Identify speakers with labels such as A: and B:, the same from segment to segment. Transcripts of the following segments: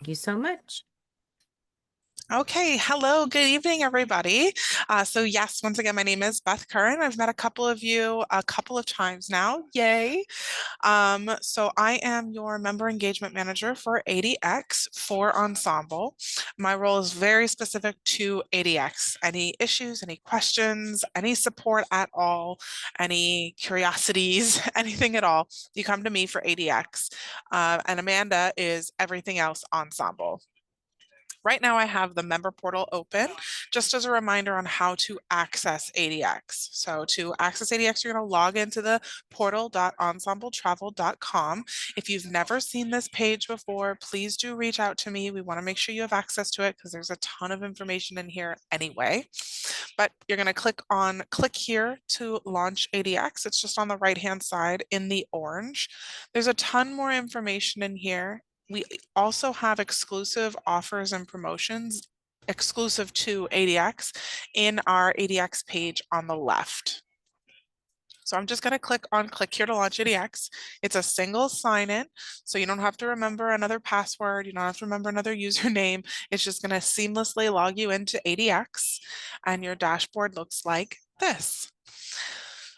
A: Thank you so much.
B: Okay, hello, good evening, everybody. So yes, once again, my name is Beth Curran. I've met a couple of you a couple of times now. Yay. So I am your member engagement manager for ADX for Ensemble. My role is very specific to ADX. Any issues, any questions, any support at all, any curiosities, anything at all, you come to me for ADX. And Amanda is everything else Ensemble. Right now I have the member portal open just as a reminder on how to access ADX. So to access ADX, you're going to log into the portal.ensembletravel.com. If you've never seen this page before, please do reach out to me. We want to make sure you have access to it because there's a ton of information in here anyway. But you're going to click here to launch ADX. It's just on the right-hand side in the orange. There's a ton more information in here. We also have exclusive offers and promotions exclusive to ADX in our ADX page on the left. So I'm just going to click here to launch ADX. It's a single sign-in, so you don't have to remember another password. You don't have to remember another username. It's just going to seamlessly log you into ADX, and your dashboard looks like this.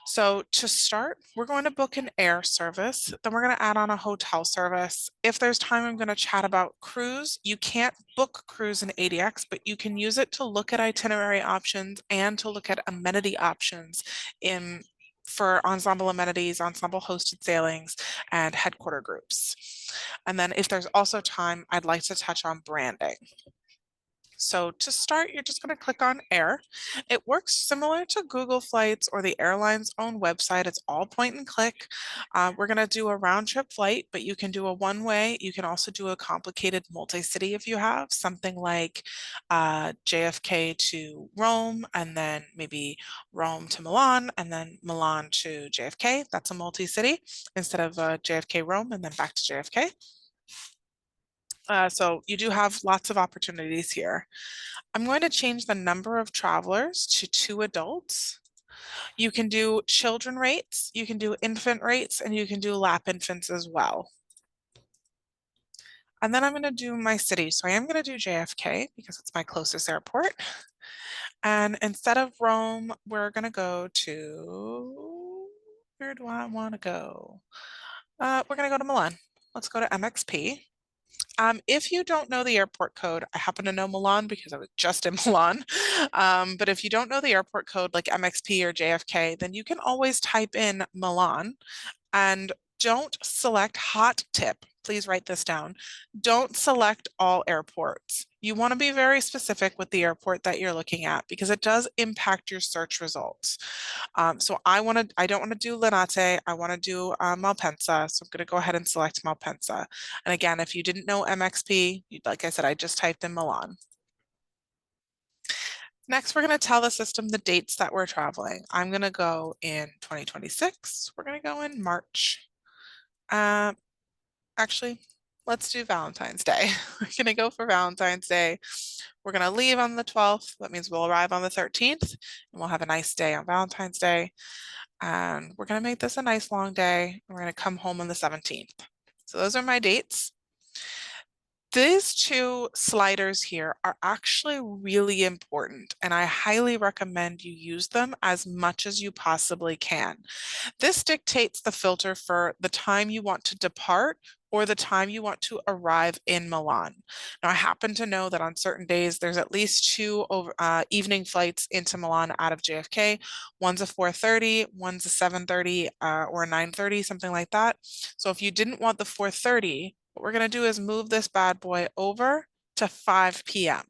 B: So to start, we're going to book an air service, then we're going to add on a hotel service. If there's time, I'm going to chat about cruise. You can't book cruise in ADX, but you can use it to look at itinerary options and to look at amenity options for ensemble amenities, ensemble hosted sailings, and headquarter groups. And then if there's also time, I'd like to touch on branding. So to start, you're just going to click on Air. It works similar to Google Flights or the airline's own website. It's all point and click. We're going to do a round trip flight, but you can do a one-way. You can also do a complicated multi-city if you have something like JFK to Rome, and then maybe Rome to Milan, and then Milan to JFK. That's a multi-city instead of JFK Rome and then back to JFK. So you do have lots of opportunities here. I'm going to change the number of travelers to 2 adults. You can do children rates, you can do infant rates, and you can do lap infants as well. And then I'm going to do my city. So I am going to do JFK because it's my closest airport. And instead of Rome, we're going to go to, where do I want to go? We're going to go to Milan. Let's go to MXP. If you don't know the airport code, I happen to know Milan because I was just in Milan. But if you don't know the airport code like MXP or JFK, then you can always type in Milan and don't select hot tip. Please write this down. Don't select all airports. You want to be very specific with the airport that you're looking at because it does impact your search results. So I don't want to do Linate. I want to do Malpensa. So I'm going to go ahead and select Malpensa. And again, if you didn't know MXP, like I said, I just typed in Milan. Next, we're going to tell the system the dates that we're traveling. I'm going to go in 2026. We're going to go in March. Actually, let's do Valentine's Day. We're going to go for Valentine's Day. We're going to leave on the 12th. That means we'll arrive on the 13th and we'll have a nice day on Valentine's Day. And we're going to make this a nice long day. We're going to come home on the 17th. So those are my dates. These two sliders here are actually really important, and I highly recommend you use them as much as you possibly can. This dictates the filter for the time you want to depart or the time you want to arrive in Milan. Now, I happen to know that on certain days, there's at least two evening flights into Milan out of JFK. One's a 4:30, one's a 7:30 or a 9:30, something like that. So if you didn't want the 4:30, what we're going to do is move this bad boy over to 5 p.m.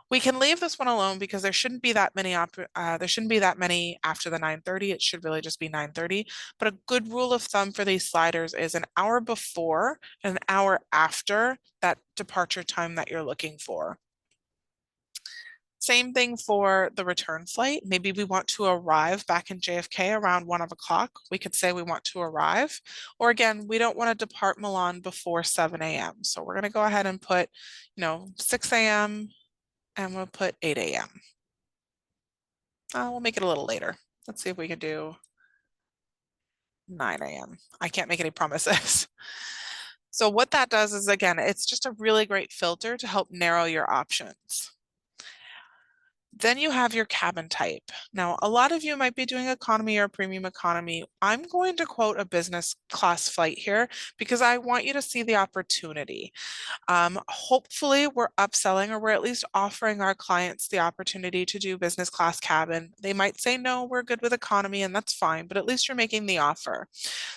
B: We can leave this one alone because there shouldn't be that many after the 9:30. It should really just be 9:30. But a good rule of thumb for these sliders is an hour before and an hour after that departure time that you're looking for. Same thing for the return flight. Maybe we want to arrive back in JFK around 1 o'clock. We could say we want to arrive. Or again, we don't want to depart Milan before 7 a.m. So we're going to go ahead and put, 6 a.m. and we'll put 8 a.m. We'll make it a little later. Let's see if we can do 9 a.m. I can't make any promises. So what that does is, again, it's just a really great filter to help narrow your options. Then you have your cabin type. Now, a lot of you might be doing economy or premium economy. I'm going to quote a business class flight here because I want you to see the opportunity. Hopefully, we're upselling or we're at least offering our clients the opportunity to do business class cabin. They might say, no, we're good with economy, and that's fine, but at least you're making the offer.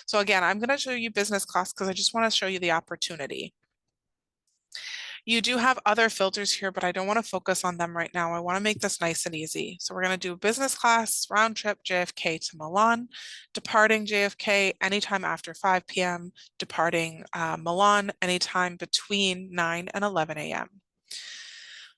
B: So again, I'm going to show you business class because I just want to show you the opportunity. You do have other filters here, but I don't want to focus on them right now. I want to make this nice and easy. So we're going to do business class, round trip JFK to Milan, departing JFK anytime after 5 p.m., departing Milan anytime between 9 and 11 a.m.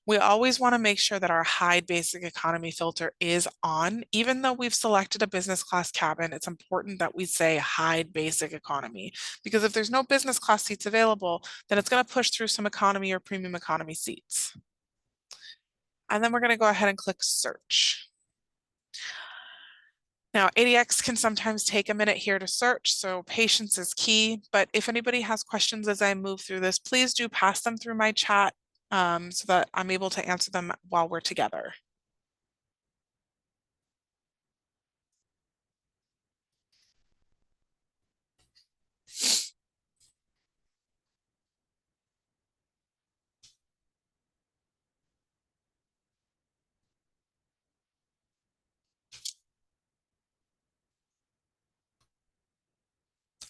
B: We always want to make sure that our hide basic economy filter is on. Even though we've selected a business class cabin, it's important that we say hide basic economy, because if there's no business class seats available, then it's going to push through some economy or premium economy seats. And then we're going to go ahead and click search. Now, ADX can sometimes take a minute here to search, so patience is key. But if anybody has questions as I move through this, please do pass them through my chat so that I'm able to answer them while we're together.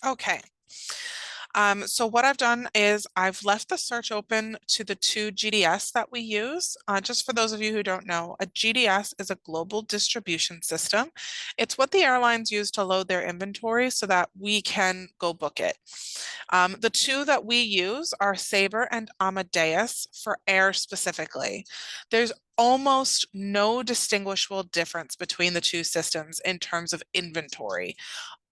B: Okay. So what I've done is I've left the search open to the two GDS that we use. Just for those of you who don't know, a GDS is a global distribution system. It's what the airlines use to load their inventory so that we can go book it. The two that we use are Sabre and Amadeus for air specifically. There's almost no distinguishable difference between the two systems in terms of inventory.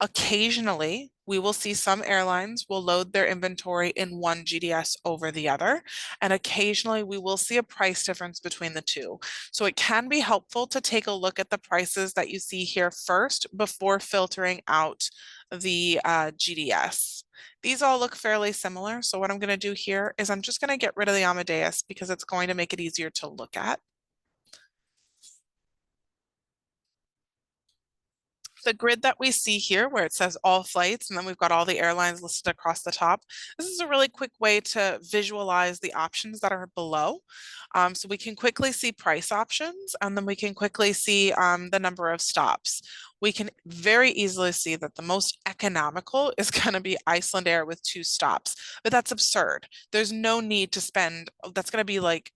B: Occasionally, we will see some airlines will load their inventory in one GDS over the other, and occasionally we will see a price difference between the two. So it can be helpful to take a look at the prices that you see here first before filtering out the GDS. These all look fairly similar. So what I'm going to do here is I'm just going to get rid of the Amadeus because it's going to make it easier to look at. The grid that we see here where it says all flights and then we've got all the airlines listed across the top. This is a really quick way to visualize the options that are below. So we can quickly see price options and then we can quickly see the number of stops. We can very easily see that the most economical is going to be Iceland Air with 2 stops, but that's absurd. There's no need to spend, that's going to be like,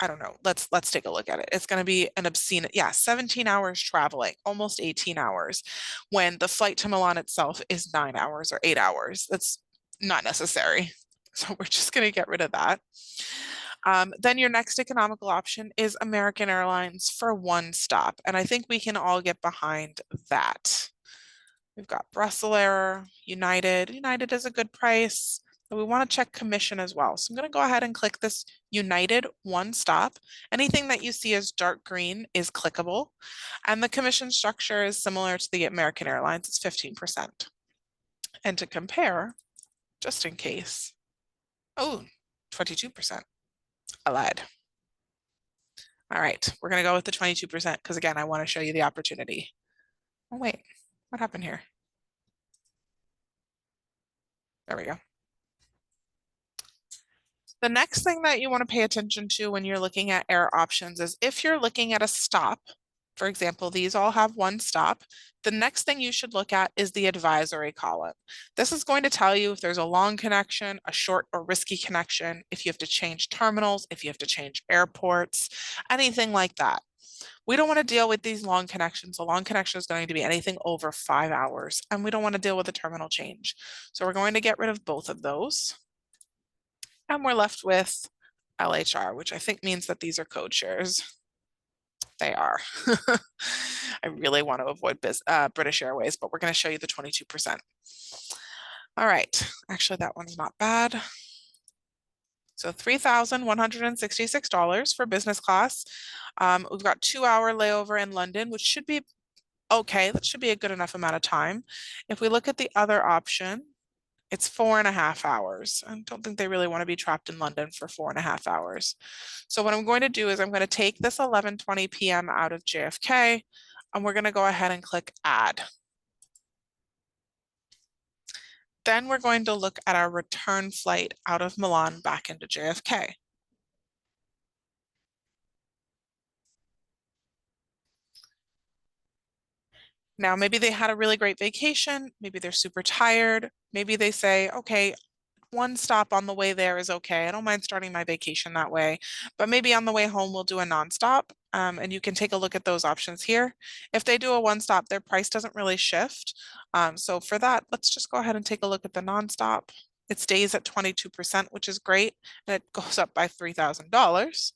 B: I don't know. Let's take a look at it. It's going to be an obscene, yeah, 17 hours traveling, almost 18 hours, when the flight to Milan itself is 9 hours or 8 hours. That's not necessary. So we're just going to get rid of that. Then your next economical option is American Airlines for 1 stop. And I think we can all get behind that. We've got Brussels Air, United. United is a good price. But we want to check commission as well. So I'm going to go ahead and click this United 1 stop. Anything that you see as dark green is clickable. And the commission structure is similar to the American Airlines. It's 15%. And to compare, just in case, oh, 22%. I lied. All right, we're going to go with the 22% because again, I want to show you the opportunity. Oh, wait, what happened here? There we go. The next thing that you want to pay attention to when you're looking at air options is if you're looking at a stop, for example, these all have 1 stop, the next thing you should look at is the advisory column. This is going to tell you if there's a long connection, a short or risky connection, if you have to change terminals, if you have to change airports, anything like that. We don't want to deal with these long connections. A long connection is going to be anything over 5 hours, and we don't want to deal with a terminal change. So we're going to get rid of both of those. And we're left with LHR, which I think means that these are code shares. They are. I really want to avoid British Airways, but we're going to show you the 22%. All right. Actually, that one's not bad. So $3,166 for business class. We've got 2-hour layover in London, which should be okay. That should be a good enough amount of time. If we look at the other option, It's 4.5 hours. I don't think they really want to be trapped in London for 4.5 hours. So what I'm going to do is I'm going to take this 11:20 p.m. out of JFK, and we're going to go ahead and click add. Then we're going to look at our return flight out of Milan back into JFK. Now, maybe they had a really great vacation. Maybe they're super tired. Maybe they say, okay, one stop on the way there is okay. I don't mind starting my vacation that way, but maybe on the way home, we'll do a nonstop. And you can take a look at those options here. If they do a one stop, their price doesn't really shift. So for that, let's just go ahead and take a look at the nonstop. It stays at 22%, which is great, and it goes up by $3,000.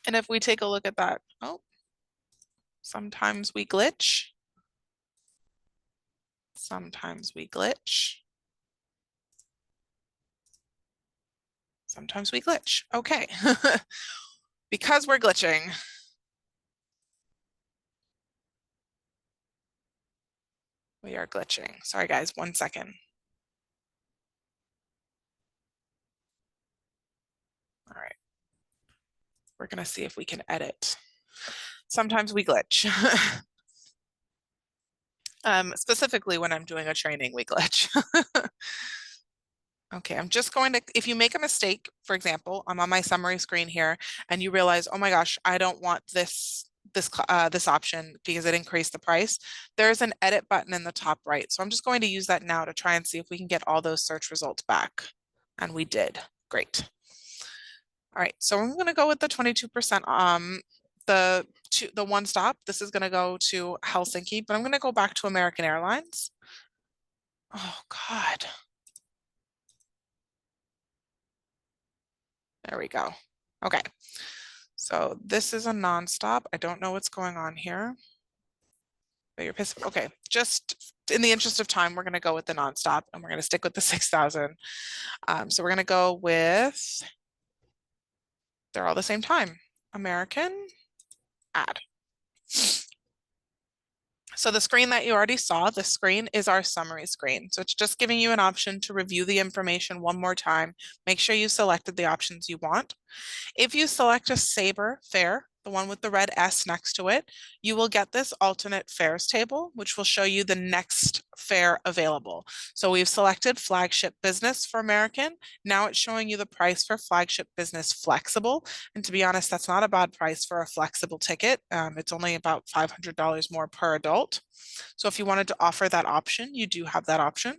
B: And if we take a look at that, oh, sometimes we glitch. Sometimes we glitch. Sometimes we glitch. Okay. Because we're glitching. We are glitching. Sorry, guys, 1 second. All right. We're going to see if we can edit. Sometimes we glitch. Specifically when I'm doing a training, we glitch. Okay, I'm just going to, if you make a mistake, for example, I'm on my summary screen here and you realize, oh my gosh, I don't want this option because it increased the price. There's an edit button in the top right. So I'm just going to use that now to try and see if we can get all those search results back. And we did. Great. All right, so I'm going to go with the 22%. The one stop. This is going to go to Helsinki, but I'm going to go back to American Airlines. Oh God. There we go. Okay. So this is a nonstop. I don't know what's going on here. But you're pissed. Okay. Just in the interest of time, we're going to go with the nonstop and we're going to stick with the 6,000. So we're going to go with, they're all the same time. American, add. So the screen that you already saw, the screen is our summary screen. So it's just giving you an option to review the information one more time. Make sure you selected the options you want. If you select a Sabre fare, the one with the red S next to it, you will get this alternate fares table, which will show you the next fare available. So we've selected Flagship Business for American. Now it's showing you the price for Flagship Business Flexible. And to be honest, that's not a bad price for a flexible ticket. It's only about $500 more per adult. So if you wanted to offer that option, you do have that option.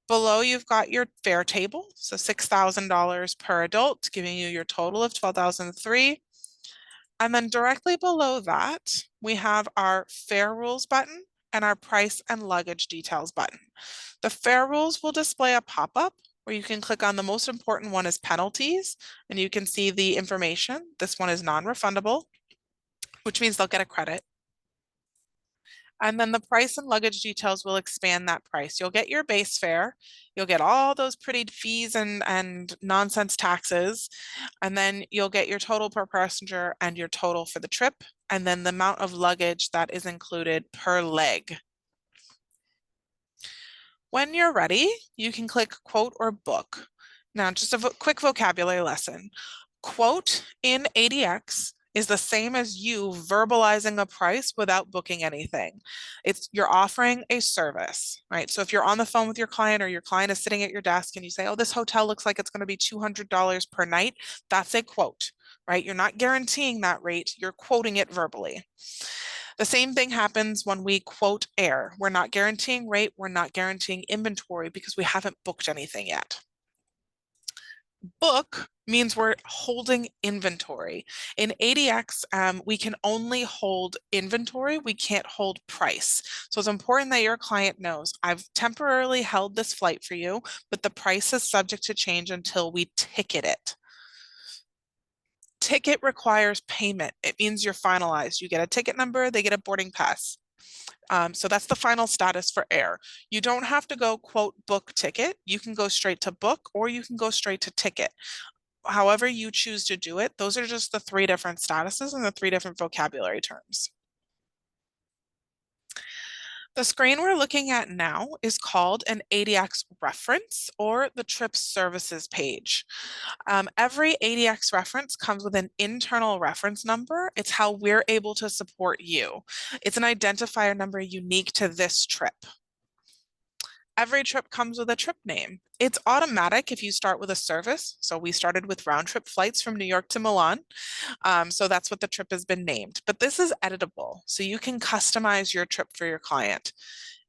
B: Below, you've got your fare table, so $6,000 per adult, giving you your total of $12,003. And then directly below that, we have our fare rules button and our price and luggage details button. The fare rules will display a pop-up where you can click on the most important one is penalties, and you can see the information. This one is non-refundable, which means they'll get a credit. And then the price and luggage details will expand that price. You'll get your base fare, you'll get all those pretty fees and nonsense taxes, and then you'll get your total per passenger and your total for the trip, and then the amount of luggage that is included per leg. When you're ready, you can click quote or book. Now, just a quick vocabulary lesson. Quote in ADX is the same as you verbalizing a price without booking anything. You're offering a service, right? So if you're on the phone with your client or your client is sitting at your desk and you say, oh, this hotel looks like it's going to be $200 per night, that's a quote, right? You're not guaranteeing that rate, you're quoting it verbally. The same thing happens when we quote air. We're not guaranteeing rate, we're not guaranteeing inventory because we haven't booked anything yet. Book means we're holding inventory. In ADX, we can only hold inventory, we can't hold price. So it's important that your client knows, I've temporarily held this flight for you, but the price is subject to change until we ticket it. Ticket requires payment. It means you're finalized. You get a ticket number, they get a boarding pass. So that's the final status for air. You don't have to go quote book ticket. You can go straight to book or you can go straight to ticket. However you choose to do it, those are just the 3 different statuses and the 3 different vocabulary terms. The screen we're looking at now is called an ADX reference or the trip services page. Every ADX reference comes with an internal reference number. It's how we're able to support you. It's an identifier number unique to this trip. Every trip comes with a trip name. It's automatic if you start with a service. So we started with round trip flights from New York to Milan. So that's what the trip has been named. But this is editable. So you can customize your trip for your client.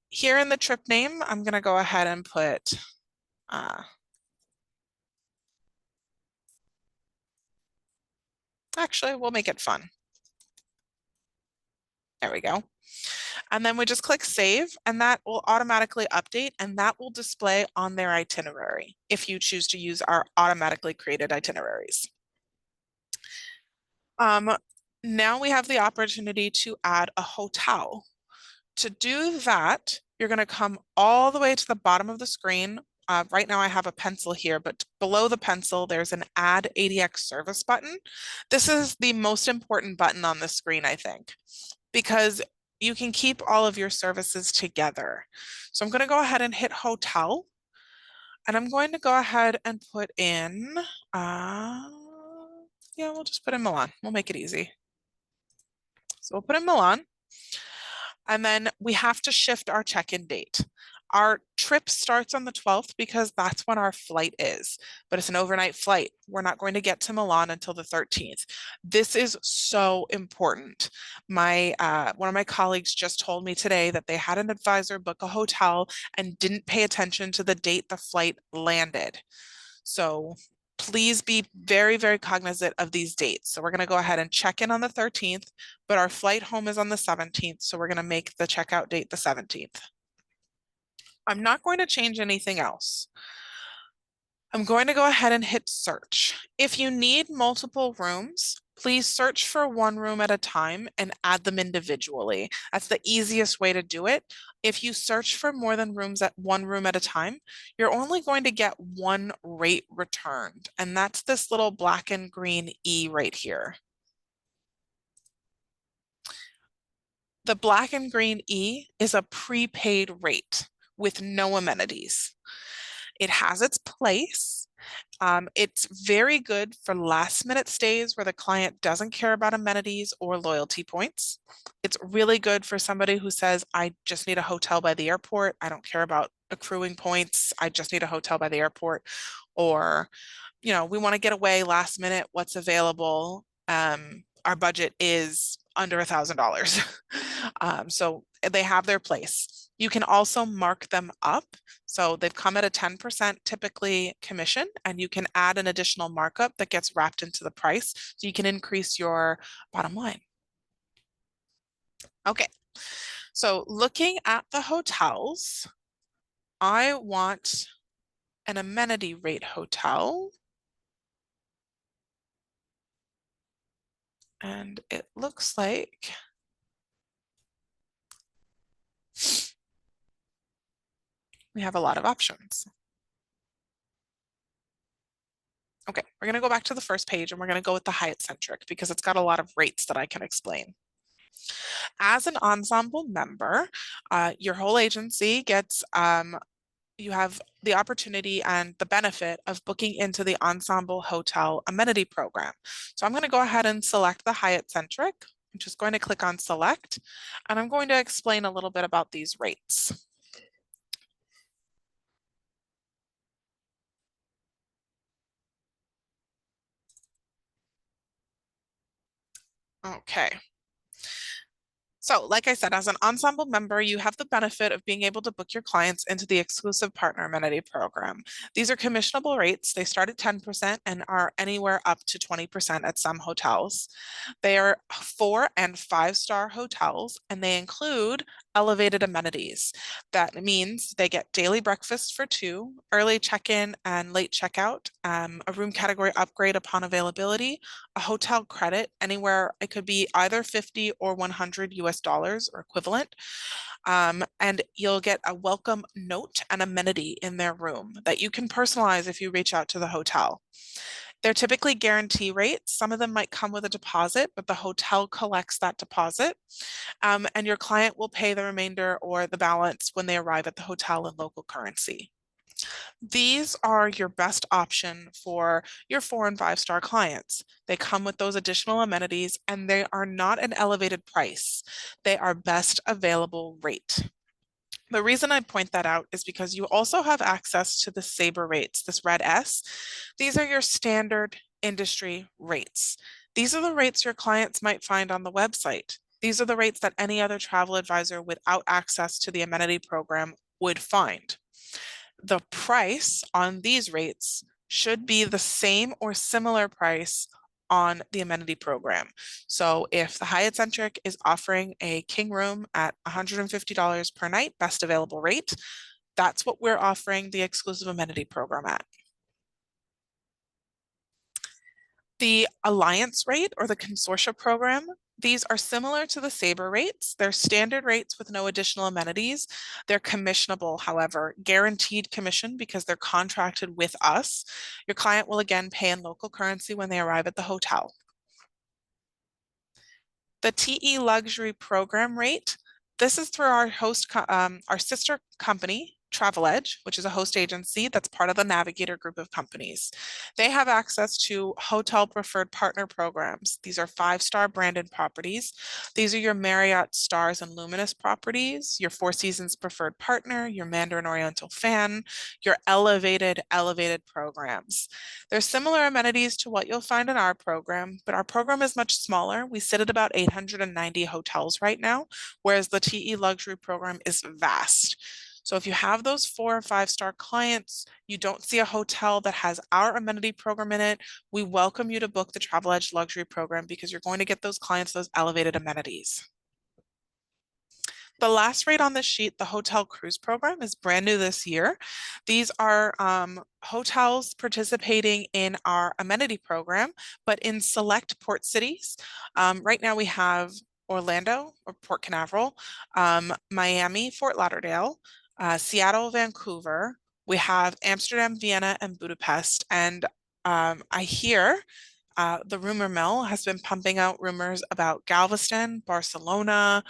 B: Here in the trip name, I'm going to go ahead and put actually, we'll make it fun. There we go. And then we just click save and that will automatically update and that will display on their itinerary if you choose to use our automatically created itineraries. Now we have the opportunity to add a hotel. To do that, you're going to come all the way to the bottom of the screen. Right now I have a pencil here, but below the pencil, there's an Add ADX Service button. This is the most important button on the screen, I think, because you can keep all of your services together. So I'm going to go ahead and hit Hotel, and I'm going to go ahead and put in, yeah, we'll just put in Milan. We'll make it easy. So we'll put in Milan. And then we have to shift our check-in date. Our trip starts on the 12th because that's when our flight is, but it's an overnight flight. We're not going to get to Milan until the 13th. This is so important. One of my colleagues just told me today that they had an advisor book a hotel and didn't pay attention to the date the flight landed. So please be very, very cognizant of these dates. So we're going to go ahead and check in on the 13th, but our flight home is on the 17th. So we're going to make the checkout date the 17th. I'm not going to change anything else. I'm going to go ahead and hit search. If you need multiple rooms, please search for one room at a time and add them individually. That's the easiest way to do it. If you search for more than one room at a time, you're only going to get one rate returned. And that's this little black and green E right here. The black and green E is a prepaid rate with no amenities. It has its place. It's very good for last minute stays where the client doesn't care about amenities or loyalty points. It's really good for somebody who says, I just need a hotel by the airport. I don't care about accruing points. I just need a hotel by the airport. Or, you know, we want to get away last minute. What's available? Our budget is under $1,000. So they have their place. You can also mark them up. So they've come at a 10% typically commission, and you can add an additional markup that gets wrapped into the price. So you can increase your bottom line. Okay, so looking at the hotels, I want an amenity rate hotel. And it looks like we have a lot of options. Okay, we're going to go back to the first page and we're going to go with the Hyatt centric because it's got a lot of rates that I can explain. As an ensemble member, your whole agency gets, you have the opportunity and the benefit of booking into the Ensemble Hotel Amenity Program. So I'm going to go ahead and select the Hyatt centric. I'm just going to click on select, and I'm going to explain a little bit about these rates. Okay. So, like I said, as an ensemble member, you have the benefit of being able to book your clients into the exclusive partner amenity program. These are commissionable rates. They start at 10% and are anywhere up to 20% at some hotels. They are 4- and 5-star hotels, and they include elevated amenities. That means they get daily breakfast for 2, early check-in and late checkout, a room category upgrade upon availability, a hotel credit anywhere. It could be either 50 or 100 US dollars or equivalent. And you'll get a welcome note and amenity in their room that you can personalize if you reach out to the hotel. They're typically guarantee rates. Some of them might come with a deposit, but the hotel collects that deposit. And your client will pay the remainder or the balance when they arrive at the hotel in local currency. These are your best option for your 4 and 5 star clients. They come with those additional amenities and they are not an elevated price. They are best available rate. The reason I point that out is because you also have access to the Sabre rates, this red S. These are your standard industry rates. These are the rates your clients might find on the website. These are the rates that any other travel advisor without access to the amenity program would find. The price on these rates should be the same or similar price on the amenity program. So if the Hyatt Centric is offering a king room at $150 per night, best available rate, that's what we're offering the exclusive amenity program at. The Alliance rate or the consortia program, these are similar to the Sabre rates. They're standard rates with no additional amenities. They're commissionable, however, guaranteed commission because they're contracted with us. Your client will again pay in local currency when they arrive at the hotel. The TE Luxury Program rate, this is through our sister company, Travel Edge, which is a host agency that's part of the Navigator group of companies. They have access to hotel preferred partner programs. These are 5-star branded properties. These are your Marriott Stars and Luminous properties, your Four Seasons preferred partner, your Mandarin Oriental Fan, your elevated programs. There's similar amenities to what you'll find in our program, but our program is much smaller. We sit at about 890 hotels right now, whereas the TE Luxury program is vast. So if you have those 4 or 5 star clients, you don't see a hotel that has our amenity program in it, we welcome you to book the Travel Edge Luxury program because you're going to get those clients those elevated amenities. The last rate on the sheet, the hotel cruise program, is brand new this year. These are hotels participating in our amenity program, but in select port cities. Right now we have Orlando or Port Canaveral, Miami, Fort Lauderdale, Seattle, Vancouver. We have Amsterdam, Vienna, and Budapest. And I hear the rumor mill has been pumping out rumors about Galveston, Barcelona,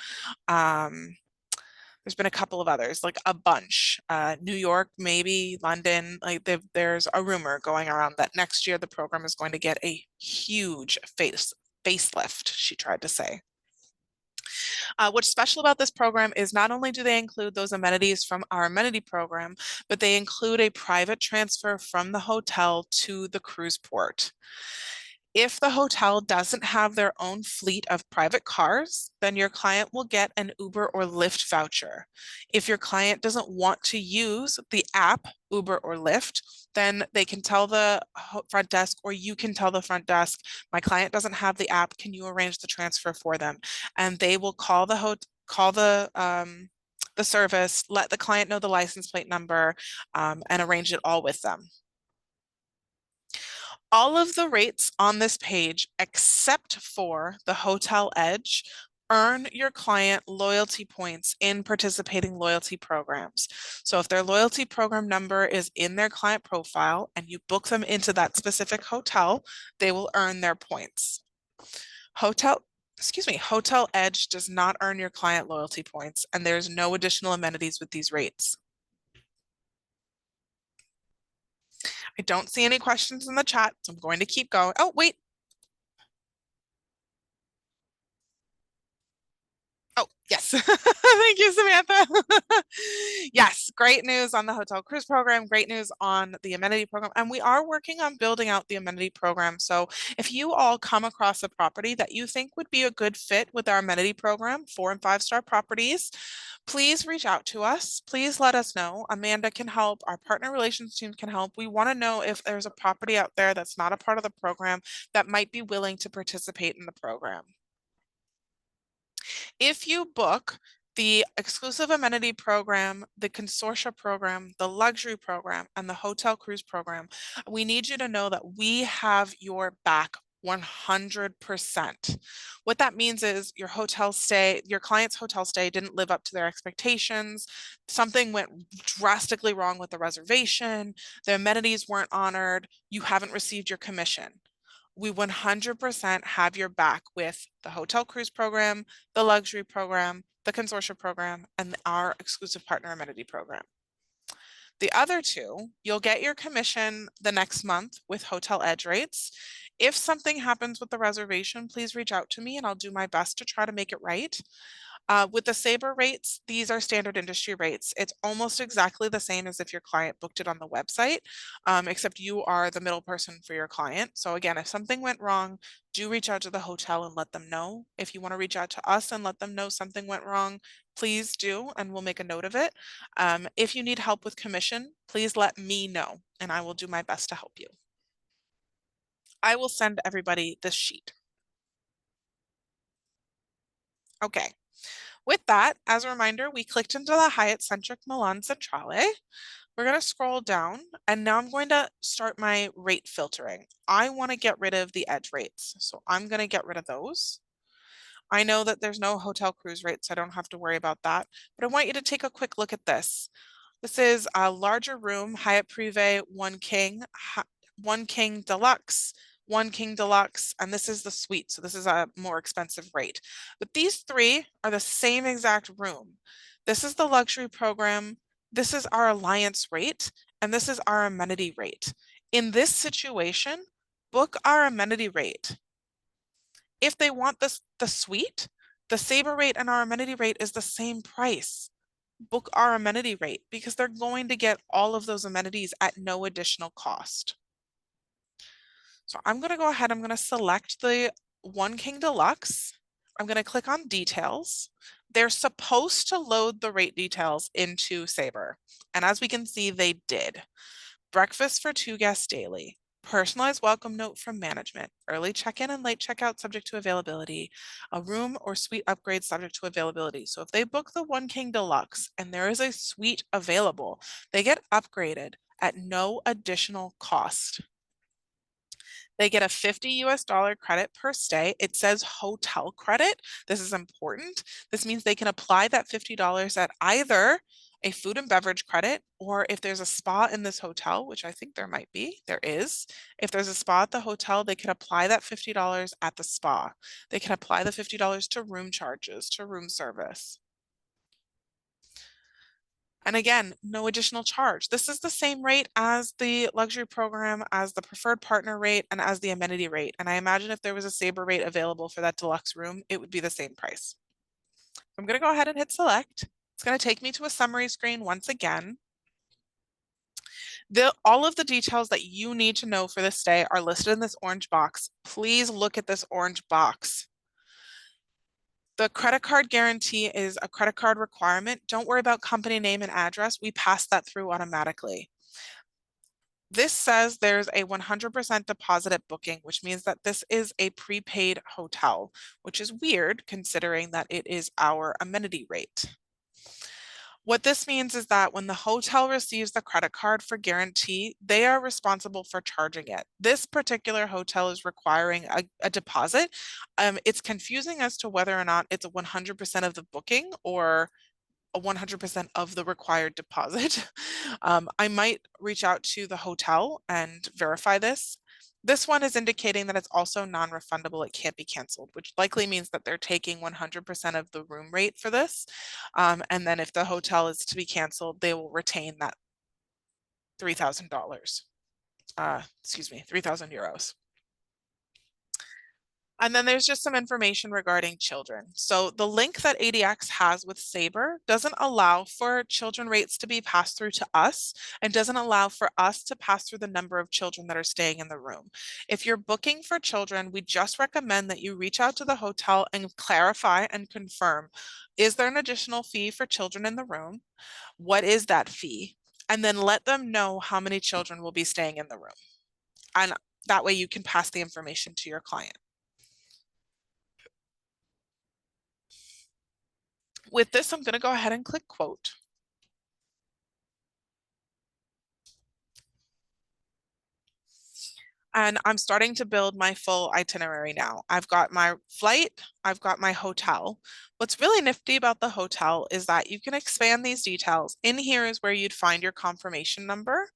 B: there's been a couple of others, like a bunch. New York, maybe London. Like there's a rumor going around that next year the program is going to get a huge facelift, she tried to say. What's special about this program is not only do they include those amenities from our amenity program, but they include a private transfer from the hotel to the cruise port. If the hotel doesn't have their own fleet of private cars, then your client will get an Uber or Lyft voucher. If your client doesn't want to use the app Uber or Lyft, then they can tell the front desk, or you can tell the front desk, my client doesn't have the app, can you arrange the transfer for them? And they will call the service, let the client know the license plate number, and arrange it all with them. All of the rates on this page, except for the Hotel Edge, earn your client loyalty points in participating loyalty programs. So if their loyalty program number is in their client profile and you book them into that specific hotel, they will earn their points. Hotel Edge does not earn your client loyalty points, and there's no additional amenities with these rates. I don't see any questions in the chat, so I'm going to keep going. Oh, wait. Oh, yes. Thank you, Samantha. Yes, great news on the hotel cruise program, great news on the amenity program. And we are working on building out the amenity program. So if you all come across a property that you think would be a good fit with our amenity program, 4 and 5 star properties, please reach out to us. Please let us know. Amanda can help. Our partner relations team can help. We want to know if there's a property out there that's not a part of the program that might be willing to participate in the program. If you book the exclusive amenity program, the consortia program, the luxury program, and the hotel cruise program, we need you to know that we have your back 100%. What that means is your client's hotel stay didn't live up to their expectations. Something went drastically wrong with the reservation. The amenities weren't honored. You haven't received your commission. We 100% have your back with the hotel cruise program, the luxury program, the consortia program, and our exclusive partner amenity program. The other two, you'll get your commission the next month with hotel edge rates. If something happens with the reservation, please reach out to me and I'll do my best to try to make it right. With the Sabre rates, these are standard industry rates. It's almost exactly the same as if your client booked it on the website, except you are the middle person for your client. So again, if something went wrong, do reach out to the hotel and let them know. If you want to reach out to us and let them know something went wrong, please do, and we'll make a note of it. If you need help with commission, please let me know, and I will do my best to help you. I will send everybody this sheet. Okay. With that, as a reminder, we clicked into the Hyatt Centric Milan Centrale. We're going to scroll down and now I'm going to start my rate filtering. I want to get rid of the edge rates, so I'm going to get rid of those. I know that there's no hotel cruise rates, so I don't have to worry about that, but I want you to take a quick look at this. This is a larger room, Hyatt Privé, one king deluxe, one king deluxe, and this is the suite. So this is a more expensive rate. But these three are the same exact room. This is the luxury program. This is our alliance rate, and this is our amenity rate. In this situation, book our amenity rate. If they want the suite, the Sabre rate and our amenity rate is the same price. Book our amenity rate because they're going to get all of those amenities at no additional cost. So I'm going to go ahead, I'm going to select the One King Deluxe. I'm going to click on details. They're supposed to load the rate details into Sabre. And as we can see, they did. Breakfast for 2 guests daily. Personalized welcome note from management. Early check-in and late checkout subject to availability. A room or suite upgrade subject to availability. So if they book the One King Deluxe and there is a suite available, they get upgraded at no additional cost. They get a $50 credit per stay. It says hotel credit. This is important. This means they can apply that $50 at either a food and beverage credit, or if there's a spa in this hotel, which I think there might be, there is. If there's a spa at the hotel, they can apply that $50 at the spa. They can apply the $50 to room charges, to room service. And again, no additional charge. This is the same rate as the luxury program, as the preferred partner rate, and as the amenity rate. And I imagine if there was a Sabre rate available for that deluxe room, it would be the same price. I'm going to go ahead and hit select. It's going to take me to a summary screen once again. All of the details that you need to know for this stay are listed in this orange box. Please look at this orange box. The credit card guarantee is a credit card requirement. Don't worry about company name and address. We pass that through automatically. This says there's a 100% deposit at booking, which means that this is a prepaid hotel, which is weird considering that it is our amenity rate. What this means is that when the hotel receives the credit card for guarantee, they are responsible for charging it. This particular hotel is requiring a deposit. It's confusing as to whether or not it's a 100% of the booking or a 100% of the required deposit. I might reach out to the hotel and verify this. This one is indicating that it's also non-refundable. It can't be canceled, which likely means that they're taking 100% of the room rate for this. And then if the hotel is to be canceled, they will retain that $3,000. Excuse me, 3,000 euros. And then there's just some information regarding children. So the link that ADX has with Sabre doesn't allow for children rates to be passed through to us and doesn't allow for us to pass through the number of children that are staying in the room. If you're booking for children, we just recommend that you reach out to the hotel and clarify and confirm, is there an additional fee for children in the room? What is that fee? And then let them know how many children will be staying in the room. And that way you can pass the information to your client. With this, I'm going to go ahead and click quote. And I'm starting to build my full itinerary now. I've got my flight, I've got my hotel. What's really nifty about the hotel is that you can expand these details. In here is where you'd find your confirmation number,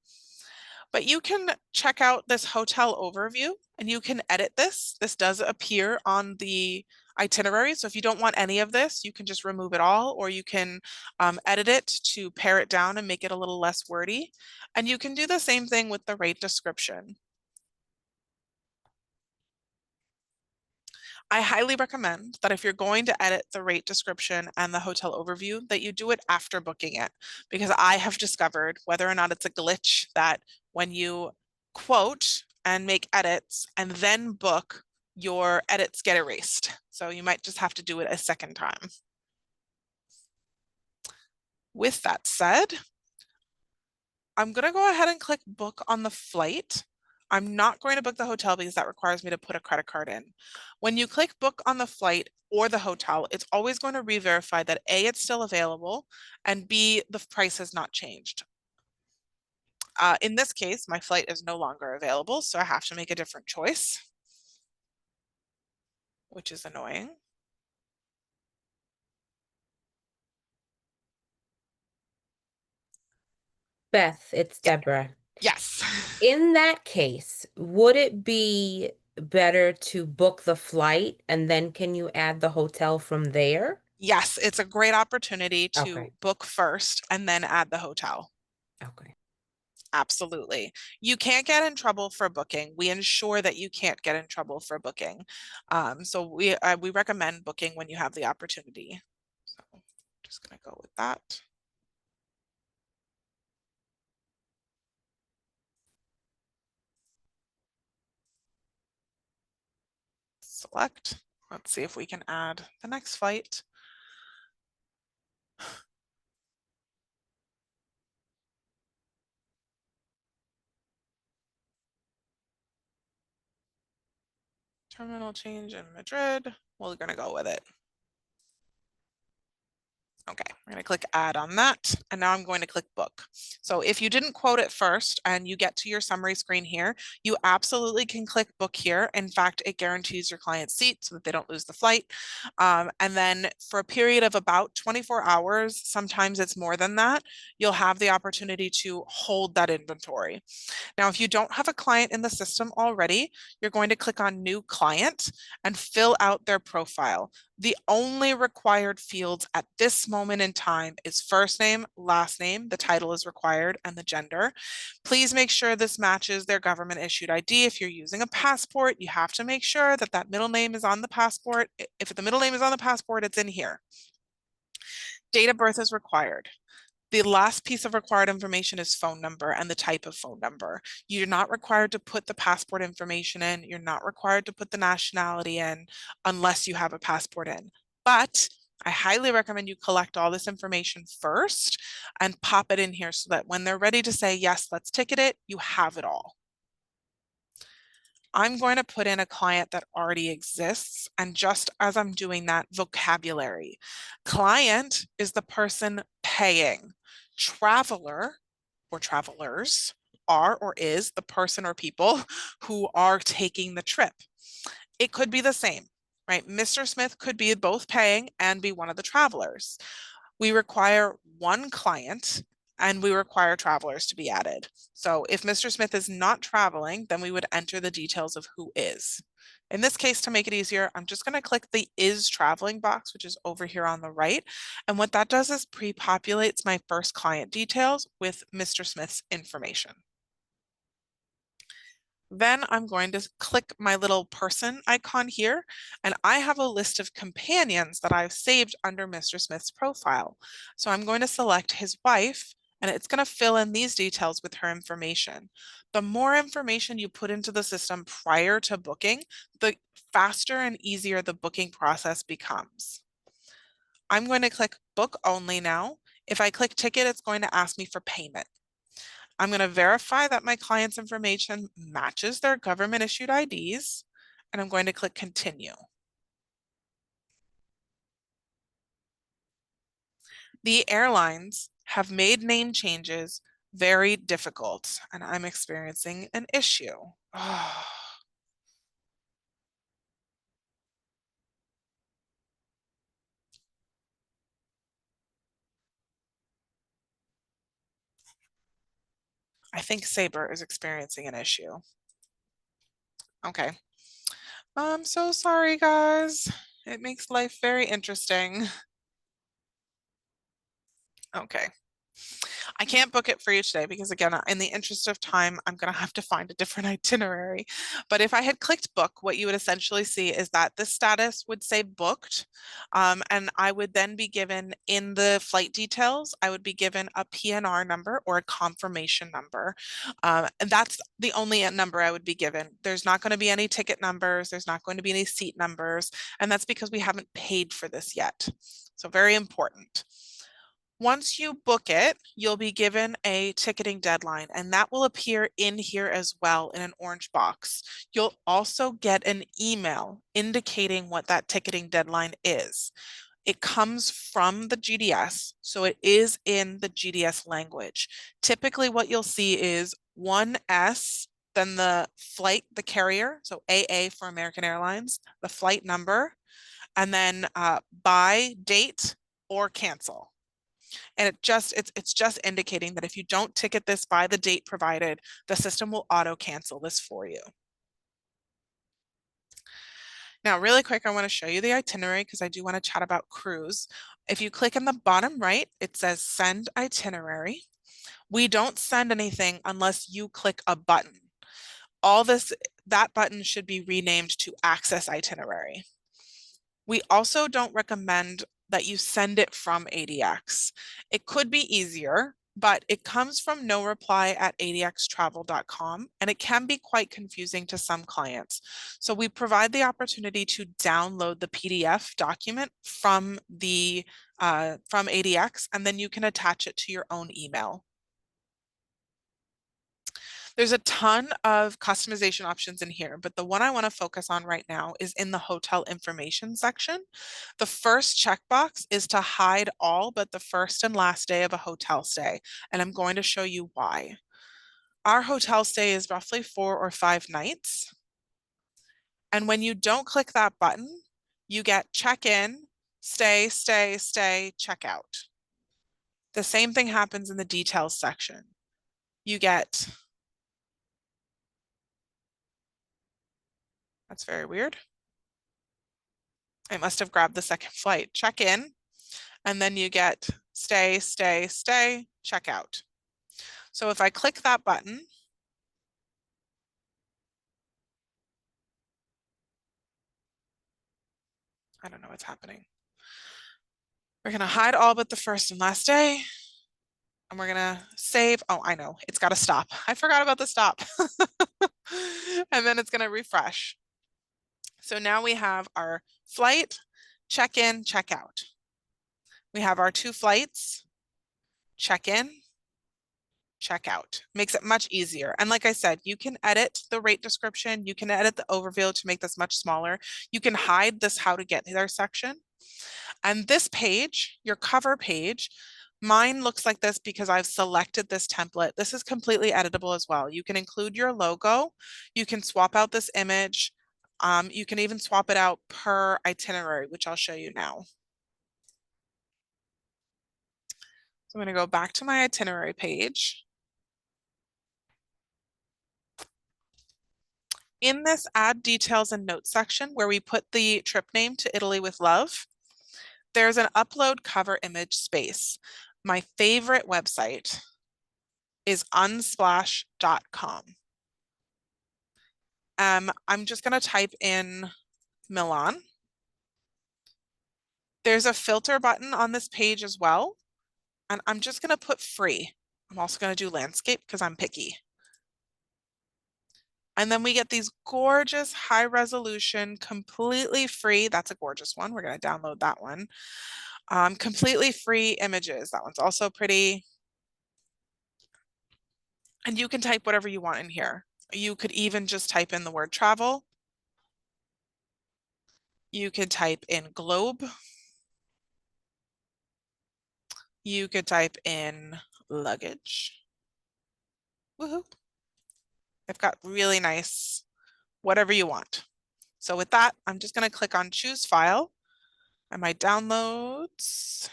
B: but you can check out this hotel overview and you can edit this. This does appear on the itinerary. So if you don't want any of this, you can just remove it all, or you can edit it to pare it down and make it a little less wordy. And you can do the same thing with the rate description. I highly recommend that if you're going to edit the rate description and the hotel overview, that you do it after booking it, because I have discovered whether or not it's a glitch that when you quote and make edits and then book, your edits get erased. So you might just have to do it a second time. With that said, I'm going to go ahead and click book on the flight. I'm not going to book the hotel because that requires me to put a credit card in. When you click book on the flight or the hotel, it's always going to re-verify that A, it's still available, and B, the price has not changed. In this case, my flight is no longer available, so I have to make a different choice, which is annoying.
A: Beth, it's Deborah.
B: Yes.
A: In that case, would it be better to book the flight and then can you add the hotel from there?
B: Yes, it's a great opportunity to
A: Okay.
B: book first and then add the hotel.
A: Okay.
B: Absolutely. You can't get in trouble for booking. We ensure that you can't get in trouble for booking. So we recommend booking when you have the opportunity. So just gonna go with that. Select. Let's see if we can add the next flight. Terminal change in Madrid. We're gonna go with it. Okay, I'm going to click add on that. And now I'm going to click book. So if you didn't quote it first and you get to your summary screen here, you absolutely can click book here. In fact, it guarantees your client's seat so that they don't lose the flight. And then for a period of about 24 hours, sometimes it's more than that, you'll have the opportunity to hold that inventory. Now, if you don't have a client in the system already, you're going to click on new client and fill out their profile. The only required fields at this moment in time is first name, last name, the title is required, and the gender. Please make sure this matches their government issued ID. If you're using a passport, you have to make sure that that middle name is on the passport. If the middle name is on the passport, it's in here. Date of birth is required. The last piece of required information is phone number and the type of phone number. You're not required to put the passport information in. You're not required to put the nationality in unless you have a passport in. But I highly recommend you collect all this information first and pop it in here so that when they're ready to say, yes, let's ticket it, you have it all. I'm going to put in a client that already exists. And just as I'm doing that, vocabulary. Client is the person paying. Traveler or travelers are or is the person or people who are taking the trip. It could be the same, right? Mr. Smith could be both paying and be one of the travelers. We require one client and we require travelers to be added. So if Mr. Smith is not traveling, then we would enter the details of who is. In this case, to make it easier, I'm just going to click the is traveling box, which is over here on the right. And what that does is pre-populates my first client details with Mr. Smith's information. Then I'm going to click my little person icon here, and I have a list of companions that I've saved under Mr. Smith's profile. So I'm going to select his wife, and it's going to fill in these details with her information. The more information you put into the system prior to booking, the faster and easier the booking process becomes. I'm going to click book only now. If I click ticket, it's going to ask me for payment. I'm going to verify that my client's information matches their government issued IDs, and I'm going to click continue. The airlines have made name changes Very difficult, and I'm experiencing an issue. Oh, I think Sabre is experiencing an issue. Okay. I'm so sorry, guys. It makes life very interesting. Okay. I can't book it for you today because, again, in the interest of time, I'm going to have to find a different itinerary. But if I had clicked book, what you would essentially see is that the status would say booked. And I would then be given in the flight details, I would be given a PNR number or a confirmation number. And that's the only number I would be given. There's not going to be any ticket numbers. There's not going to be any seat numbers. And that's because we haven't paid for this yet. So very important. Once you book it, you'll be given a ticketing deadline, and that will appear in here as well in an orange box. You'll also get an email indicating what that ticketing deadline is. It comes from the GDS, so it is in the GDS language. Typically, what you'll see is 1S, then the flight, the carrier, so AA for American Airlines, the flight number, and then by date or cancel. And it's just indicating that if you don't ticket this by the date provided, the system will auto cancel this for you. Now, really quick, I want to show you the itinerary because I do want to chat about cruise. If you click in the bottom right, it says send itinerary. We don't send anything unless you click a button. That button should be renamed to access itinerary. We also don't recommend that you send it from ADX. It could be easier, but it comes from no reply at adxtravel.com, and it can be quite confusing to some clients. So we provide the opportunity to download the PDF document from from ADX, and then you can attach it to your own email. There's a ton of customization options in here, but the one I want to focus on right now is in the hotel information section. The first checkbox is to hide all but the first and last day of a hotel stay, and I'm going to show you why. Our hotel stay is roughly 4 or 5 nights, and when you don't click that button, you get check in, stay, stay, stay, check out. The same thing happens in the details section. You get, that's very weird. I must have grabbed the second flight. Check in, and then you get stay, stay, stay, check out. So if I click that button, I don't know what's happening. We're going to hide all but the first and last day. And we're going to save. Oh, I know. It's got to stop. I forgot about the stop. And then it's going to refresh. So now we have our flight, check in, check out. We have our 2 flights, check in, check out. Makes it much easier. And like I said, you can edit the rate description. You can edit the overview to make this much smaller. You can hide this how to get there section. And this page, your cover page, mine looks like this because I've selected this template. This is completely editable as well. You can include your logo. You can swap out this image. You can even swap it out per itinerary, which I'll show you now. So I'm going to go back to my itinerary page. In this add details and notes section where we put the trip name to Italy with love, there's an upload cover image space. My favorite website is unsplash.com. I'm just going to type in Milan. There's a filter button on this page as well, and I'm just going to put free. I'm also going to do landscape because I'm picky. And then we get these gorgeous high resolution, completely free. That's a gorgeous one. We're going to download that one. Completely free images. That one's also pretty. And you can type whatever you want in here. You could even just type in the word travel. You could type in globe. You could type in luggage. Woohoo. I've got really nice, whatever you want. So with that, I'm just going to click on choose file and my downloads,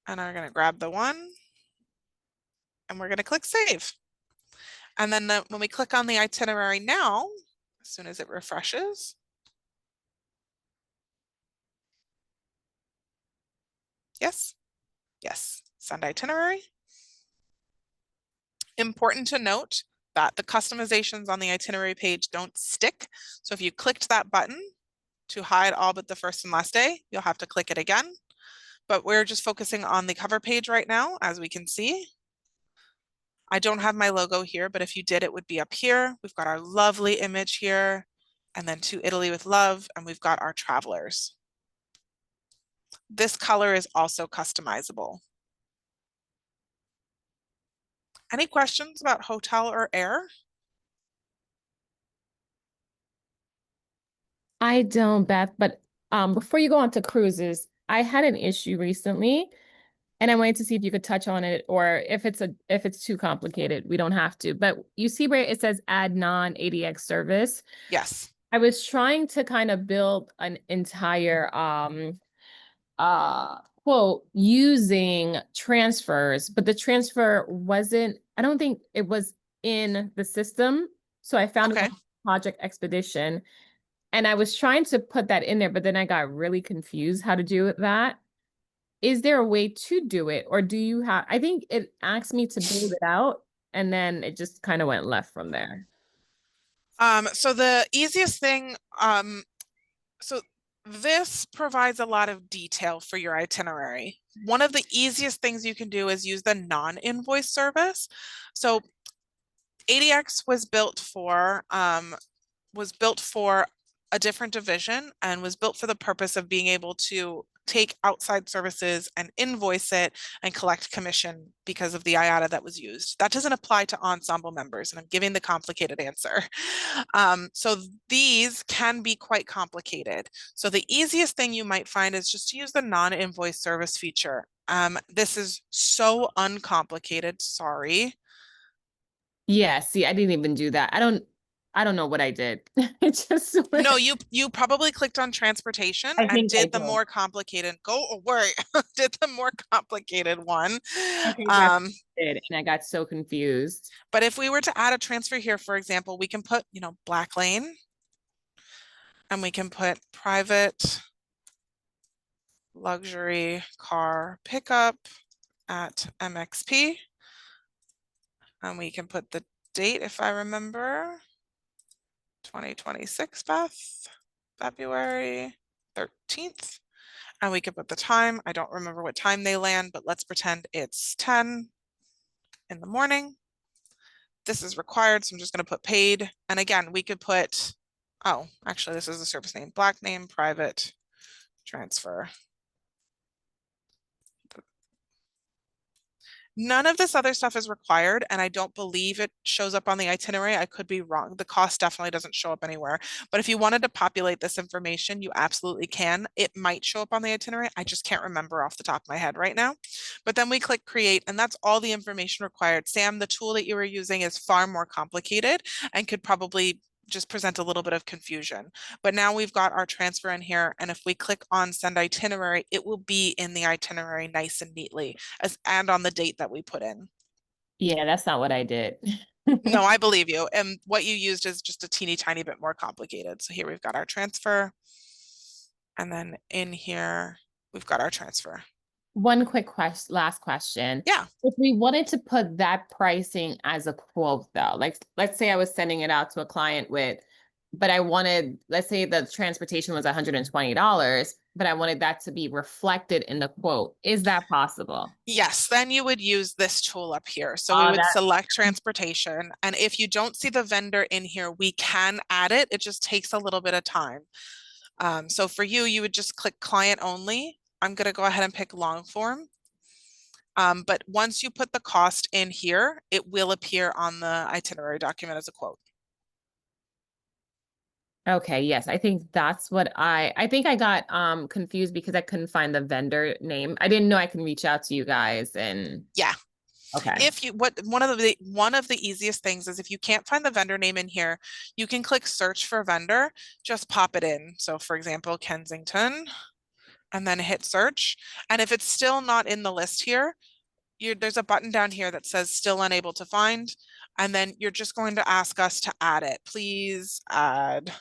B: and I'm going to grab the one and we're going to click save. And then when we click on the itinerary now, as soon as it refreshes, yes, yes, send itinerary. Important to note that the customizations on the itinerary page don't stick. So if you clicked that button to hide all but the first and last day, you'll have to click it again. But we're just focusing on the cover page right now, as we can see. I don't have my logo here, but if you did, it would be up here. We've got our lovely image here, and then to Italy with love, and we've got our travelers. This color is also customizable. Any questions about hotel or air?
C: I don't, Beth, but before you go on to cruises, I had an issue recently and I wanted to see if you could touch on it or if it's too complicated, we don't have to. But you see where it says add non-ADX service.
B: Yes.
C: I was trying to kind of build an entire quote using transfers, but the transfer wasn't, I don't think it was in the system. So I found it
B: Okay.
C: on Project Expedition. And I was trying to put that in there, but then I got really confused how to do that. Is there a way to do it? Or do you have, I think it asked me to build it out and then it just kind of went left from there.
B: So the easiest thing, so this provides a lot of detail for your itinerary. One of the easiest things you can do is use the non-invoice service. So ADX was built for a different division and was built for the purpose of being able to take outside services and invoice it and collect commission because of the IATA that was used. That doesn't apply to ensemble members, and I'm giving the complicated answer. So these can be quite complicated. So the easiest thing you might find is just to use the non-invoice service feature. This is so uncomplicated, sorry.
C: Yeah, see, I didn't even do that. I don't know what I did. It just
B: No, you probably clicked on transportation
C: I
B: and
C: think I
B: did the
C: did.
B: more complicated worry, did the more complicated one.
C: I think that's
B: Um,
C: what I did, and I got so confused.
B: but if we were to add a transfer here, for example, we can put, Black Lane, and we can put private luxury car pickup at MXP, and we can put the date, if I remember, 2026, Beth, February 13th. And we can put the time. I don't remember what time they land, but let's pretend it's 10 in the morning. This is required, so I'm just going to put paid. And again, we could put, oh, actually, this is the service name, black name, private transfer. None of this other stuff is required, and I don't believe it shows up on the itinerary. I could be wrong. The cost definitely doesn't show up anywhere. But if you wanted to populate this information, you absolutely can. It might show up on the itinerary. I just can't remember off the top of my head right now. But then we click create, and that's all the information required. Sam, the tool that you were using is far more complicated and could probably just present a little bit of confusion. But now we've got our transfer in here, and if we click on send itinerary, it will be in the itinerary nice and neatly and on the date that we put in.
C: Yeah, that's not what I did.
B: No, I believe you. And what you used is just a teeny tiny bit more complicated. So here we've got our transfer, and then in here, we've got our transfer.
C: One quick last question.
B: Yeah.
C: If we wanted to put that pricing as a quote though, like let's say I was sending it out to a client but I wanted, let's say the transportation was $120, but I wanted that to be reflected in the quote. Is that possible?
B: Yes, then you would use this tool up here. So we
C: Oh,
B: would
C: that
B: select transportation. And if you don't see the vendor in here, we can add it. It just takes a little bit of time. So for you, you would just click client only. I'm going to go ahead and pick long form. But once you put the cost in here, it will appear on the itinerary document as a quote.
C: okay, yes. I think that's what I think I got confused because I couldn't find the vendor name. I didn't know I can reach out to you guys and
B: Yeah.
C: Okay.
B: If you one of the easiest things is if you can't find the vendor name in here, you can click search for vendor, just pop it in. So for example, Kensington, and then hit search. And if it's still not in the list here, there's a button down here that says still unable to find. And then you're just going to ask us to add it. Please add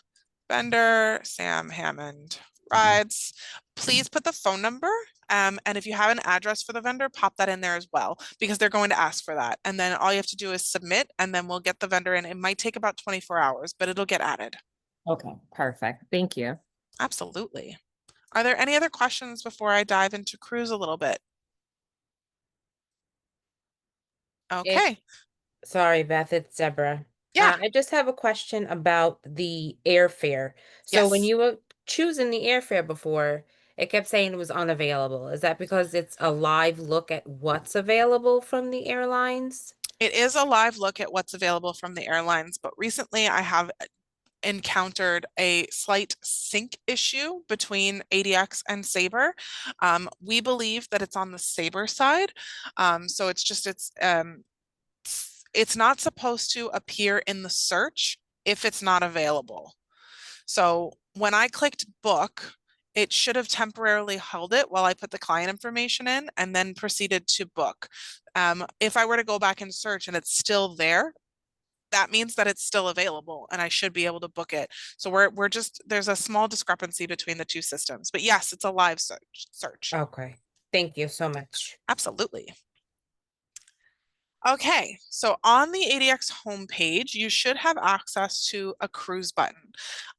B: vendor Sam Hammond rides. Please put the phone number. And if you have an address for the vendor, pop that in there as well, because they're going to ask for that. And then all you have to do is submit, and then we'll get the vendor in. It might take about 24 hours, but it'll get added.
C: Okay, perfect. Thank you.
B: Absolutely. Are there any other questions before I dive into cruise a little bit? Okay.
A: Sorry, Beth, it's Deborah.
B: Yeah.
A: I just have a question about the airfare. So when
B: Yes.
A: you were choosing the airfare before, it kept saying it was unavailable. Is that because it's a live look at what's available from the airlines?
B: It is a live look at what's available from the airlines, but recently I have encountered a slight sync issue between ADX and Sabre. We believe that it's on the Sabre side. So it's not supposed to appear in the search if it's not available. So when I clicked book, it should have temporarily held it while I put the client information in and then proceeded to book. If I were to go back and search and it's still there, that means that it's still available and I should be able to book it. So we're just, there's a small discrepancy between the two systems, but yes, it's a live search.
A: Okay. Thank you so much.
B: Absolutely. Okay, so on the ADX homepage, you should have access to a cruise button.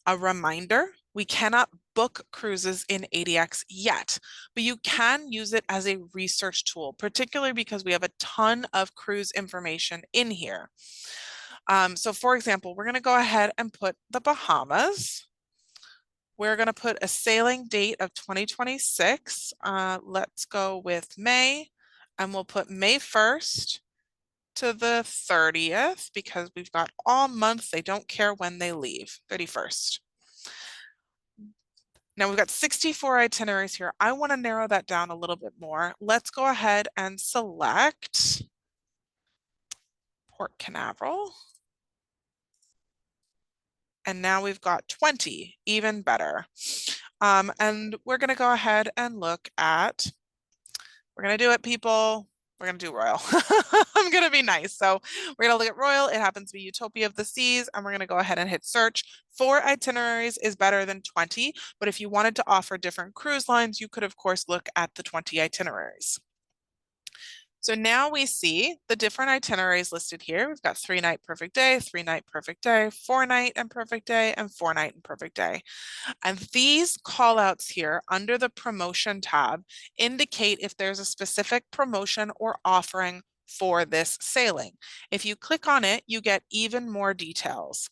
B: A reminder, we cannot book cruises in ADX yet, but you can use it as a research tool, particularly because we have a ton of cruise information in here. So for example, we're going to go ahead and put the Bahamas. We're going to put a sailing date of 2026. Let's go with May, and we'll put May 1st to the 30th because we've got all month. They don't care when they leave, 31st. Now we've got 64 itineraries here. I want to narrow that down a little bit more. Let's go ahead and select Port Canaveral. And now we've got 20, even better. And we're going to go ahead and look at, we're going to do it, people. We're going to do Royal. I'm going to be nice. So we're going to look at Royal. It happens to be Utopia of the Seas. And we're going to go ahead and hit search. 4 itineraries is better than 20. But if you wanted to offer different cruise lines, you could, of course, look at the 20 itineraries. So now we see the different itineraries listed here. We've got 3-night perfect day, 3-night perfect day, 4-night and perfect day, and 4-night and perfect day. And these callouts here under the promotion tab indicate if there's a specific promotion or offering for this sailing. If you click on it, you get even more details.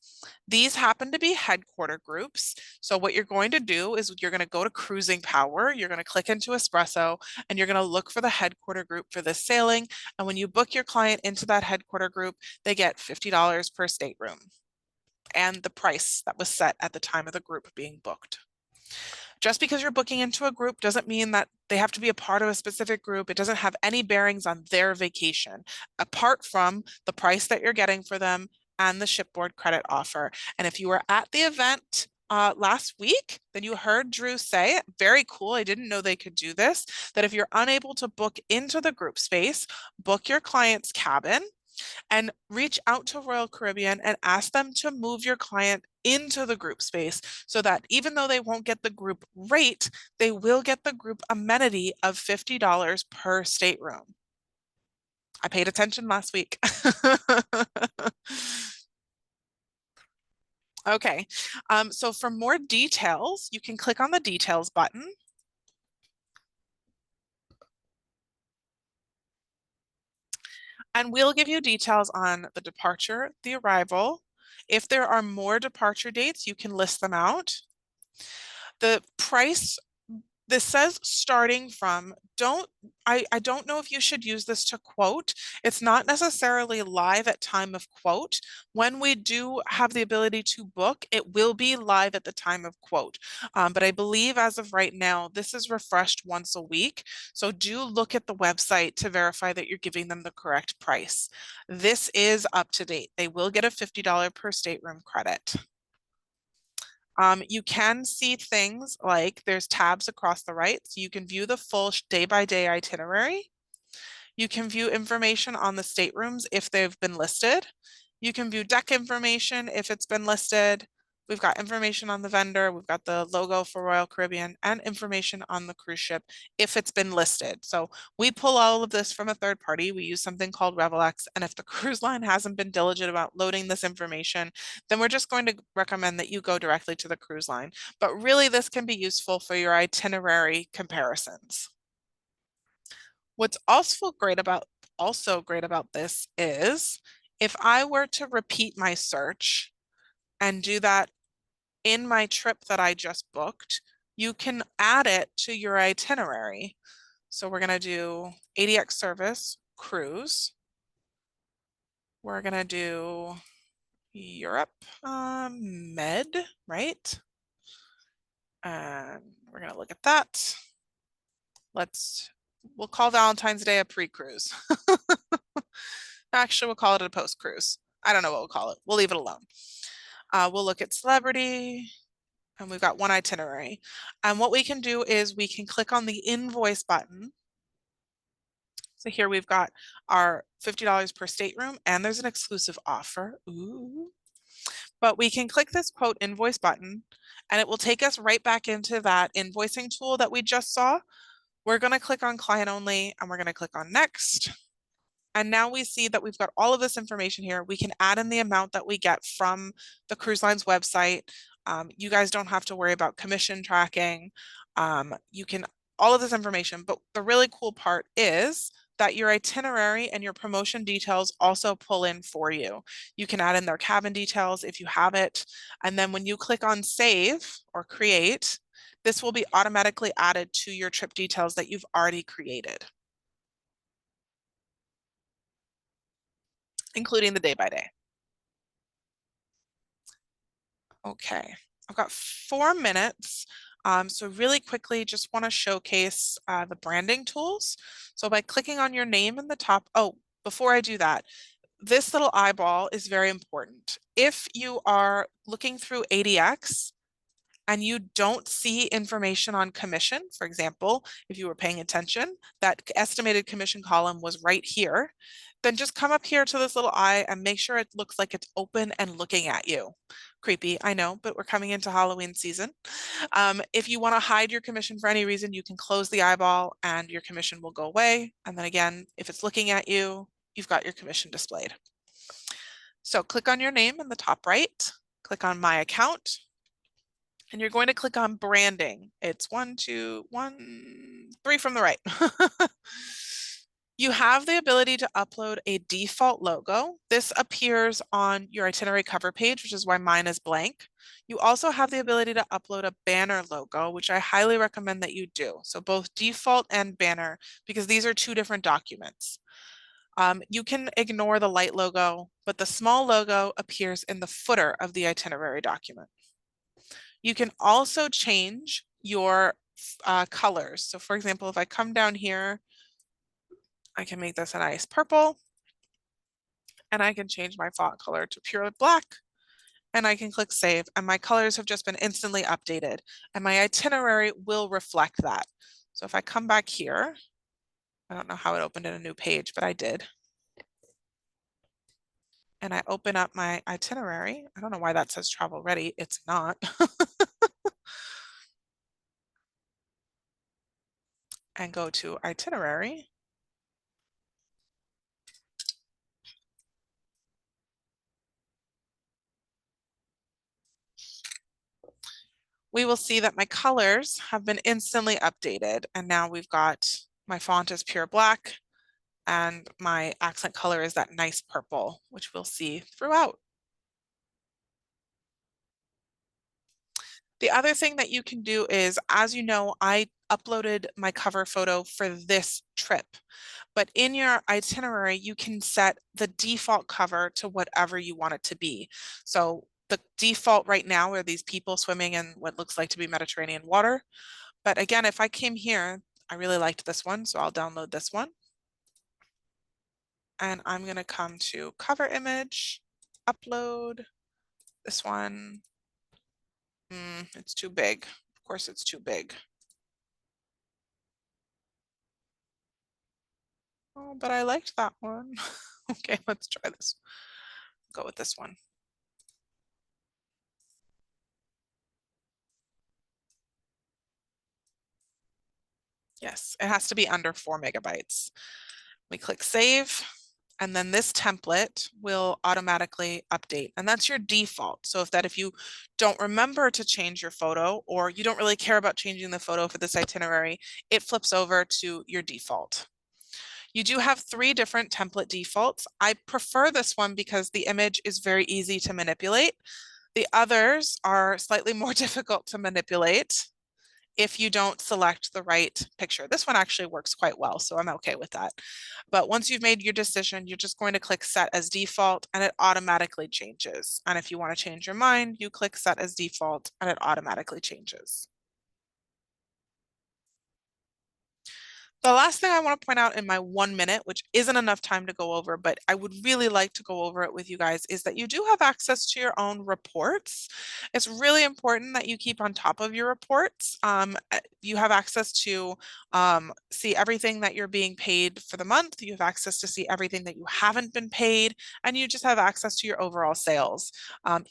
B: These happen to be headquarter groups. So what you're going to do is you're going to go to Cruising Power, you're going to click into Espresso, and you're going to look for the headquarter group for this sailing. And when you book your client into that headquarter group, they get $50 per stateroom and the price that was set at the time of the group being booked. Just because you're booking into a group doesn't mean that they have to be a part of a specific group. It doesn't have any bearings on their vacation, apart from the price that you're getting for them and the shipboard credit offer. And if you were at the event last week, then you heard Drew say, very cool, I didn't know they could do this, that if you're unable to book into the group space, book your client's cabin and reach out to Royal Caribbean and ask them to move your client into the group space so that even though they won't get the group rate, they will get the group amenity of $50 per stateroom. I paid attention last week. Okay, so for more details, you can click on the details button. And we'll give you details on the departure, the arrival. If there are more departure dates, you can list them out. The price This says starting from. I don't know if you should use this to quote. It's not necessarily live at time of quote. When we do have the ability to book, it will be live at the time of quote. But I believe as of right now, this is refreshed once a week. So do look at the website to verify that you're giving them the correct price. This is up to date. They will get a $50 per stateroom credit. You can see things like there's tabs across the right, so you can view the full day-by-day itinerary. You can view information on the staterooms if they've been listed. You can view deck information if it's been listed. We've got information on the vendor. We've got the logo for Royal Caribbean and information on the cruise ship if it's been listed. So we pull all of this from a third party. We use something called RevelX. And if the cruise line hasn't been diligent about loading this information, then we're just going to recommend that you go directly to the cruise line. But really, this can be useful for your itinerary comparisons. What's also great about this is if I were to repeat my search and do that in my trip that I just booked, you can add it to your itinerary. So we're going to do ADX service, cruise. We're going to do Europe, med, right? And we're going to look at that. We'll call Valentine's Day a pre-cruise. Actually, we'll call it a post-cruise. I don't know what we'll call it. We'll leave it alone. We'll look at celebrity, and we've got one itinerary. And what we can do is we can click on the invoice button. So here we've got our $50 per stateroom, and there's an exclusive offer. Ooh. But we can click this quote invoice button, and it will take us right back into that invoicing tool that we just saw. We're going to click on client only, and we're going to click on next. And now we see that we've got all of this information here. We can add in the amount that we get from the cruise line's website. You guys don't have to worry about commission tracking. You can, all of this information, but the really cool part is that your itinerary and your promotion details also pull in for you. You can add in their cabin details if you have it. And then when you click on save or create, this will be automatically added to your trip details that you've already created, including the day by day. Okay, I've got 4 minutes. So really quickly, just want to showcase the branding tools. So by clicking on your name in the top, before I do that, this little eyeball is very important. If you are looking through ADX and you don't see information on commission, for example, if you were paying attention, that estimated commission column was right here, then just come up here to this little eye and make sure it looks like it's open and looking at you. Creepy, I know, but we're coming into Halloween season. If you want to hide your commission for any reason, you can close the eyeball and your commission will go away. And then again, if it's looking at you, you've got your commission displayed. So click on your name in the top right, click on my account, and you're going to click on branding. It's 3 from the right. You have the ability to upload a default logo. This appears on your itinerary cover page, which is why mine is blank. You also have the ability to upload a banner logo, which I highly recommend that you do. So both default and banner, because these are 2 different documents. You can ignore the light logo, but the small logo appears in the footer of the itinerary document. You can also change your colors. So for example, if I come down here, I can make this a nice purple, and I can change my font color to pure black, and I can click save, and my colors have just been instantly updated, and my itinerary will reflect that. So if I come back here, I don't know how it opened in a new page, but I did. And I open up my itinerary. I don't know why that says travel ready. It's not. And go to itinerary. We will see that my colors have been instantly updated. And now we've got my font is pure black and my accent color is that nice purple, which we'll see throughout. The other thing that you can do is, as you know, I uploaded my cover photo for this trip. But in your itinerary, you can set the default cover to whatever you want it to be. So the default right now are these people swimming in what looks like to be Mediterranean water. But again, if I came here, I really liked this one, so I'll download this one. And I'm going to come to cover image, upload this one. It's too big. Of course, it's too big. Oh, but I liked that one. Okay, let's try this. Go with this one. Yes, it has to be under 4 megabytes. We click save, and then this template will automatically update, and that's your default. So if you don't remember to change your photo, or you don't really care about changing the photo for this itinerary, it flips over to your default. You do have 3 different template defaults. I prefer this one because the image is very easy to manipulate. The others are slightly more difficult to manipulate if you don't select the right picture. This one actually works quite well, so I'm okay with that. But once you've made your decision, you're just going to click set as default and it automatically changes. And if you want to change your mind, you click set as default and it automatically changes. The last thing I want to point out in my 1 minute, which isn't enough time to go over, but I would really like to go over it with you guys, is that you do have access to your own reports. It's really important that you keep on top of your reports. You have access to see everything that you're being paid for the month. You have access to see everything that you haven't been paid, and you just have access to your overall sales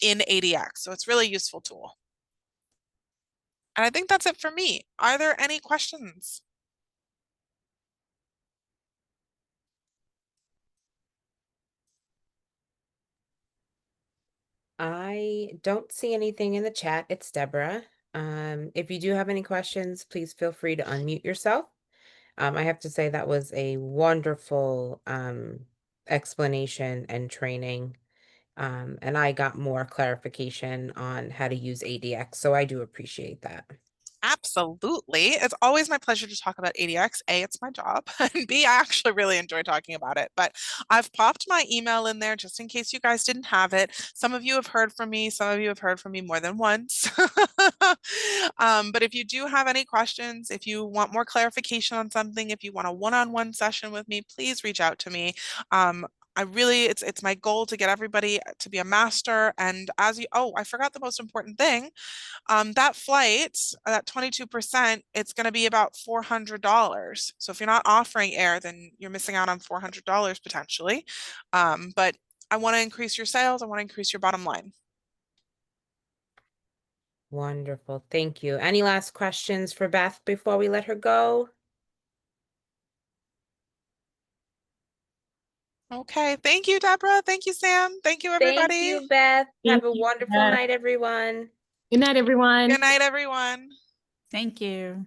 B: in ADX. So it's a really useful tool. And I think that's it for me. Are there any questions?
A: I don't see anything in the chat. It's Deborah. If you do have any questions, please feel free to unmute yourself. I have to say that was a wonderful explanation and training. And I got more clarification on how to use ADX, so I do appreciate that.
B: Absolutely. It's always my pleasure to talk about ADX. A, it's my job, and B, I actually really enjoy talking about it. But I've popped my email in there just in case you guys didn't have it. Some of you have heard from me, some of you have heard from me more than once. But if you do have any questions, if you want more clarification on something, if you want a one-on-one session with me, please reach out to me. It's my goal to get everybody to be a master. And I forgot the most important thing. That flight, that 22%, it's going to be about $400. So if you're not offering air, then you're missing out on $400 potentially. But I want to increase your sales. I want to increase your bottom line.
A: Wonderful. Thank you. Any last questions for Beth before we let her go?
B: Okay. Thank you, Deborah. Thank you, Sam. Thank you,
A: Thank
B: everybody.
A: you, Beth.
C: Thank
A: Have a
C: you,
A: wonderful
C: Beth.
A: night, everyone.
C: Good night, everyone.
B: Good night, everyone.
D: Thank you.